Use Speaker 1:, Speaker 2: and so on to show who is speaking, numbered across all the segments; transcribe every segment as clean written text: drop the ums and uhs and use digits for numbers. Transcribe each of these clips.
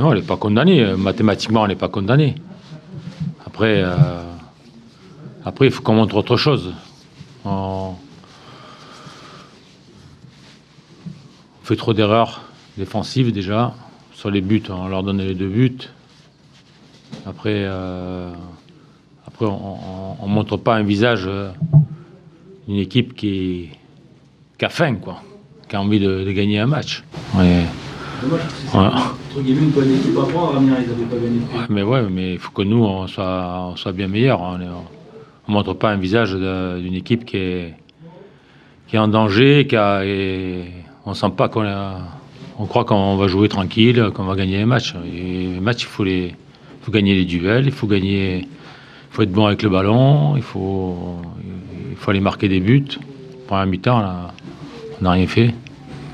Speaker 1: Non, on n'est pas condamné. Mathématiquement, on n'est pas condamné. Après, il faut qu'on montre autre chose. On fait trop d'erreurs défensives déjà. Sur les buts, on leur donne les 2 buts. Après, on ne montre pas un visage d'une équipe qui a faim, quoi, qui a envie de gagner un match. Ouais.
Speaker 2: Dommage, parce que c'est entre guillemets une bonne équipe à prendre. Amiens, ils n'avaient pas gagné depuis.
Speaker 1: Mais il faut que nous, on soit bien meilleurs. On ne montre pas un visage d'une équipe qui est en danger, on ne sent pas on croit qu'on va jouer tranquille, qu'on va gagner les matchs. Et les matchs, il faut gagner les duels, il faut être bon avec le ballon, il faut aller marquer des buts. Pour un mi-temps, là, on n'a rien fait.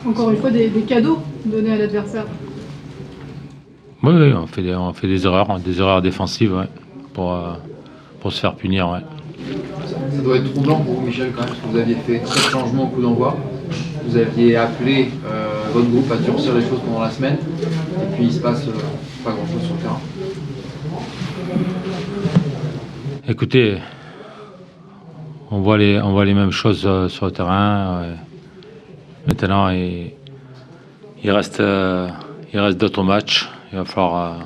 Speaker 3: Encore une fois, des cadeaux donnés à l'adversaire.
Speaker 1: Oui, on fait des erreurs défensives, ouais, pour se faire punir. Ouais.
Speaker 4: Ça doit être troublant pour vous, Michel, quand même, parce que vous aviez fait 7 changements au coup d'envoi. Vous aviez appelé votre groupe à durcir les choses pendant la semaine, et puis il se passe pas grand-chose sur le terrain.
Speaker 1: Écoutez, on voit les mêmes choses sur le terrain. Maintenant, il reste d'autres matchs. Il va falloir,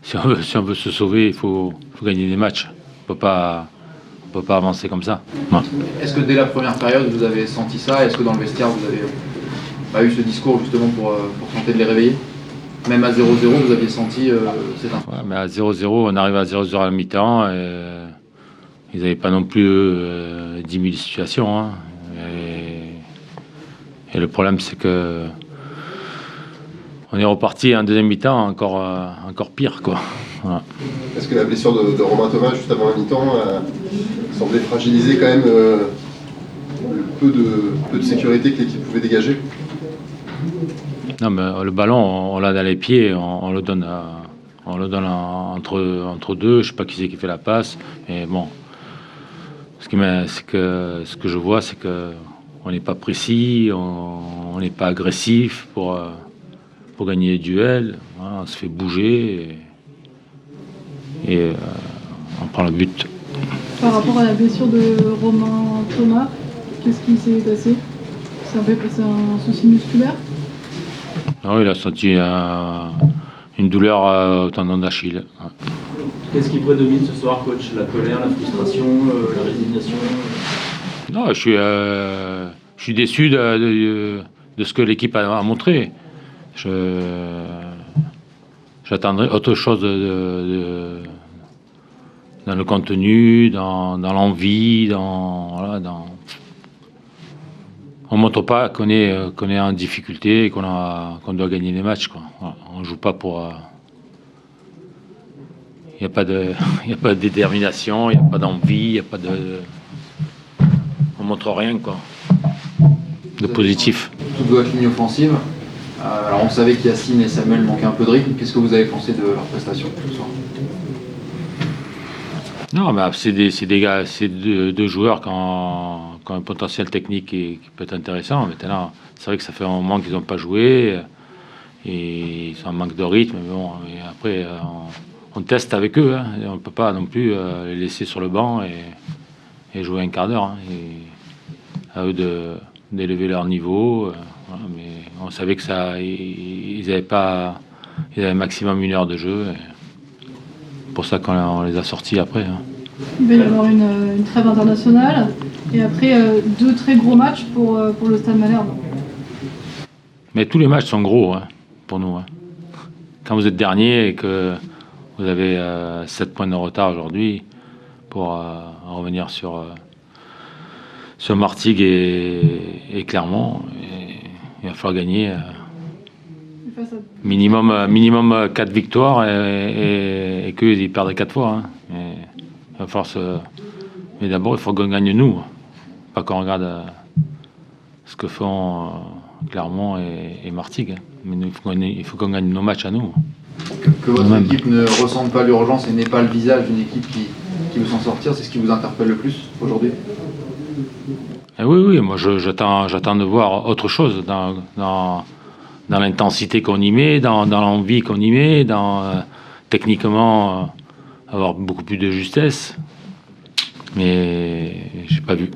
Speaker 1: si on veut se sauver, il faut gagner des matchs. On peut pas avancer comme ça. Non.
Speaker 4: Est-ce que dès la première période, vous avez senti ça? Est-ce que dans le vestiaire, vous avez eu ce discours justement pour tenter de les réveiller? Même à 0-0, vous aviez senti cette info?
Speaker 1: Ouais, mais à 0-0, on arrive à 0-0 à la mi-temps. Ils n'avaient pas non plus 10 000 situations. Hein. Et le problème, c'est que on est reparti en deuxième mi-temps encore pire, quoi. Voilà.
Speaker 5: Est-ce que la blessure de Romain Thomas juste avant la mi-temps semblait fragiliser quand même le peu de sécurité que l'équipe pouvait dégager?
Speaker 1: Non, mais le ballon, on l'a dans les pieds, on le donne entre deux. Je sais pas qui c'est qui fait la passe, mais bon. Ce que je vois, c'est que on n'est pas précis, on n'est pas agressif pour gagner les duels. Voilà, on se fait bouger et on prend le but.
Speaker 3: Par rapport à la blessure de Romain Thomas, qu'est-ce qui s'est passé? C'est un souci musculaire?
Speaker 1: Non, il a senti une douleur au tendon d'Achille. Ouais.
Speaker 2: Qu'est-ce qui prédomine ce soir, coach? La colère, la frustration, la résignation?
Speaker 1: Non, je suis déçu de ce que l'équipe a montré. J'attendrai autre chose dans le contenu, dans l'envie, on montre pas qu'on est en difficulté et qu'on doit gagner les matchs, quoi. Voilà, on joue pas pour. Il n'y a pas de détermination, il n'y a pas d'envie, on montre rien, quoi, de positif.
Speaker 4: Toute votre ligne offensive. Alors on savait qu'Yacine et Samuel manquaient un peu de rythme. Qu'est-ce que vous avez pensé de leur prestation ce soir?
Speaker 1: Non, mais c'est deux joueurs qui ont un potentiel technique qui peut être intéressant. Maintenant, c'est vrai que ça fait un moment qu'ils n'ont pas joué et ils sont en manque de rythme. Mais bon, et après, on teste avec eux. Hein, et on ne peut pas non plus les laisser sur le banc et jouer un quart d'heure. Hein, et à eux d'élever leur niveau. Voilà, mais on savait que ils avaient maximum 1 heure de jeu. C'est pour ça qu'on les a sortis après. Hein.
Speaker 3: Il va y avoir une trêve internationale et après 2 très gros matchs pour le Stade Malherbe.
Speaker 1: Mais tous les matchs sont gros, hein, pour nous. Hein. Quand vous êtes dernier et que vous avez 7 points de retard aujourd'hui pour revenir sur Martigues et Clermont, il va falloir gagner minimum 4 victoires et qu'eux ils perdent 4 fois. Hein. Il va falloir mais d'abord il faut qu'on gagne nous, pas qu'on regarde ce que font Clermont et Martigues. Hein. Mais il faut qu'on gagne nos matchs à nous.
Speaker 4: Que votre équipe ne ressente pas l'urgence et n'ait pas le visage d'une équipe qui veut s'en sortir, c'est ce qui vous interpelle le plus aujourd'hui?
Speaker 1: Oui, moi j'attends de voir autre chose dans dans l'intensité qu'on y met, dans l'envie qu'on y met, techniquement avoir beaucoup plus de justesse. Mais j'ai pas vu.